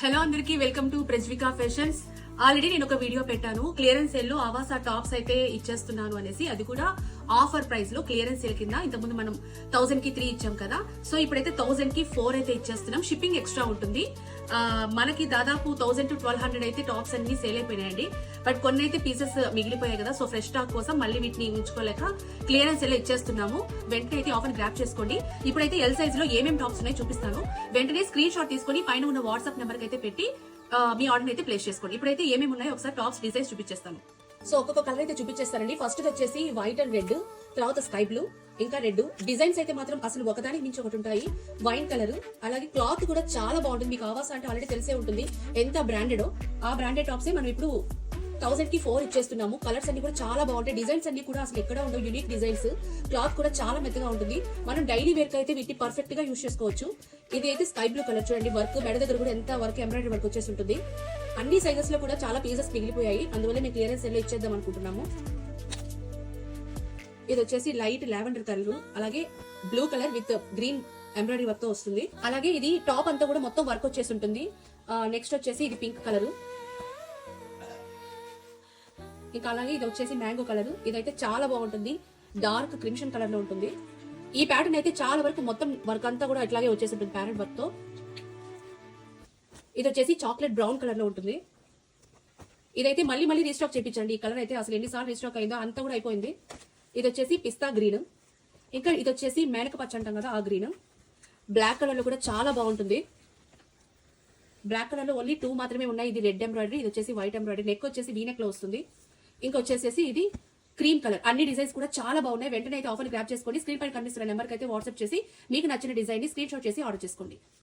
Hello అందరికి welcome to ప్రజ్వికా fashions. Already నేను ఒక వీడియో పెట్టాను, క్లియరెన్స్ సేల్ లో ఆవాసా టాప్స్ అయితే ఇచ్చేస్తున్నాను అనేసి. అది కూడా ఆఫర్ ప్రైస్ లో క్లియరెన్స్ సేల్ కింద. ఇంతకుముందు మనం 1000 కి 3 ఇచ్చాం కదా, సో ఇప్పుడైతే 1000 కి 4 అయితే ఇచ్చేస్తున్నాం. షిప్పింగ్ ఎక్స్ట్రా ఉంటుంది. మనకి దాదాపు 1000 to 1200 అయితే టాప్స్ అన్ని సేల్ అయిపోయినాయండి. బట్ కొన్ని అయితే పీసెస్ మిగిలిపోయాయి కదా, సో ఫ్రెష్ స్టాక్ కోసం మళ్ళీ వీటిని ఉంచుకోలేక క్లియరెన్స్ సేల్ ఇచ్చేస్తున్నాము. వెంటనే అయితే ఆఫర్ గ్రాప్ చేసుకోండి. ఇప్పుడైతే ఎల్ సైజ్ లో ఏమేమి టాప్స్ ఉన్నాయో చూపిస్తాను. వెంటనే స్క్రీన్ షాట్ తీసుకొని పైన ఉన్న వాట్సాప్ నెంబర్ అయితే పెట్టి మీ ఆర్డర్ అయితే ప్లేస్ చేసుకోండి. ఇప్పుడైతే ఏమేమి ఉన్నాయో ఒకసారి టాప్స్ డిజైన్స్ చూపించేస్తాను. సో ఒక్కొక్క కలర్ అయితే చూపించేస్తానండి. ఫస్ట్ వచ్చేసి వైట్ అండ్ రెడ్, తర్వాత స్కై బ్లూ, ఇంకా రెడ్. డిజైన్స్ అయితే మాత్రం అసలు ఒకదానికి మించి ఒకటి ఉంటాయి. వైన్ కలర్, అలాగే క్లాత్ కూడా చాలా బాగుంటుంది. మీకు ఆవాస అంటే ఆల్రెడీ తెలిసే ఉంటుంది ఎంత బ్రాండెడో. ఆ బ్రాండెడ్ టాప్సే మనం ఇప్పుడు 1000 కి 4 ఇచ్చేస్తున్నాము. కలర్స్ అన్ని కూడా చాలా బాగుంటాయి. డిజైన్స్ అన్ని కూడా అసలు ఎక్కడ ఉండవు, యూనిక్ డిజైన్స్. క్లాత్ కూడా చాలా మెత్తగా ఉంటుంది. మనం డైలీ వేర్ కి అయితే వీటిని పర్ఫెక్ట్ గా యూస్ చేసుకోవచ్చు. ఇది అయితే స్కై బ్లూ కలర్ చూడండి. వర్క్ మెడ దగ్గర కూడా ఎంత వర్క్, ఎంబ్రాయిడరీ వర్క్ వచ్చేసి ఉంటుంది. అన్ని సైజెస్ లో కూడా చాలా పీసెస్ మిగిలిపోయాయి, అందువల్ల మేము క్లియరెన్స్ సెల్ ఇచ్చేద్దాం అనుకుంటున్నాము. ఇది వచ్చేసి లైట్ లావెండర్ కలర్, అలాగే blue colour with green embroidery work తో వస్తుంది. అలాగే ఇది టాప్ అంతా కూడా మొత్తం వర్క్ వచ్చేసి ఉంటుంది. నెక్స్ట్ వచ్చేసి ఇది పింక్ కలర్, ఇంకా అలాగే ఇది వచ్చేసి మ్యాంగో కలర్. ఇదైతే చాలా బాగుంటుంది, డార్క్ క్రిమ్షన్ కలర్ లో ఉంటుంది. ఈ ప్యాటర్న్ అయితే చాలా వరకు మొత్తం వర్క్ అంతా కూడా ఇట్లాగే వచ్చేసి ఉంటుంది ప్యారెంట్ వర్క్ తో. ఇది వచ్చేసి చాక్లెట్ బ్రౌన్ కలర్ లో ఉంటుంది. ఇదైతే మళ్ళీ రీస్టాక్ చేయించండి. ఈ కలర్ అయితే అసలు ఎన్నిసార్లు రీస్టాక్ అయిందో అంతా కూడా అయిపోయింది. ఇది వచ్చేసి పిస్తా గ్రీన్, ఇంకా ఇది వచ్చేసి మేనక పచ్చ అంటాం కదా, ఆ గ్రీన్. బ్లాక్ కలర్ లో కూడా చాలా బాగుంటుంది. బ్లాక్ కలర్ లో ఓన్లీ 2 మాత్రమే ఉన్నాయి. ఇది రెడ్ ఎంబ్రాయిడరీ, ఇది వచ్చేసి వైట్ ఎంబ్రాయిడరీ. నెక్ వచ్చేసి వీనెక్ లో వస్తుంది. ఇంకొచ్చేసేసి ఇది క్రీమ్ కలర్. అన్ని డిజైన్స్ కూడా చాలా బాగున్నాయి. వెంటనే అయితే ఆఫర్ గ్రాప్ చేసుకోండి. స్క్రీన్ పైన కనిపిస్తున్న నెంబర్కి అయితే వాట్సాప్ చేసి మీకు నచ్చిన డిజైన్ ని స్క్రీన్ షాట్ చేసి ఆర్డర్ చేసుకోండి.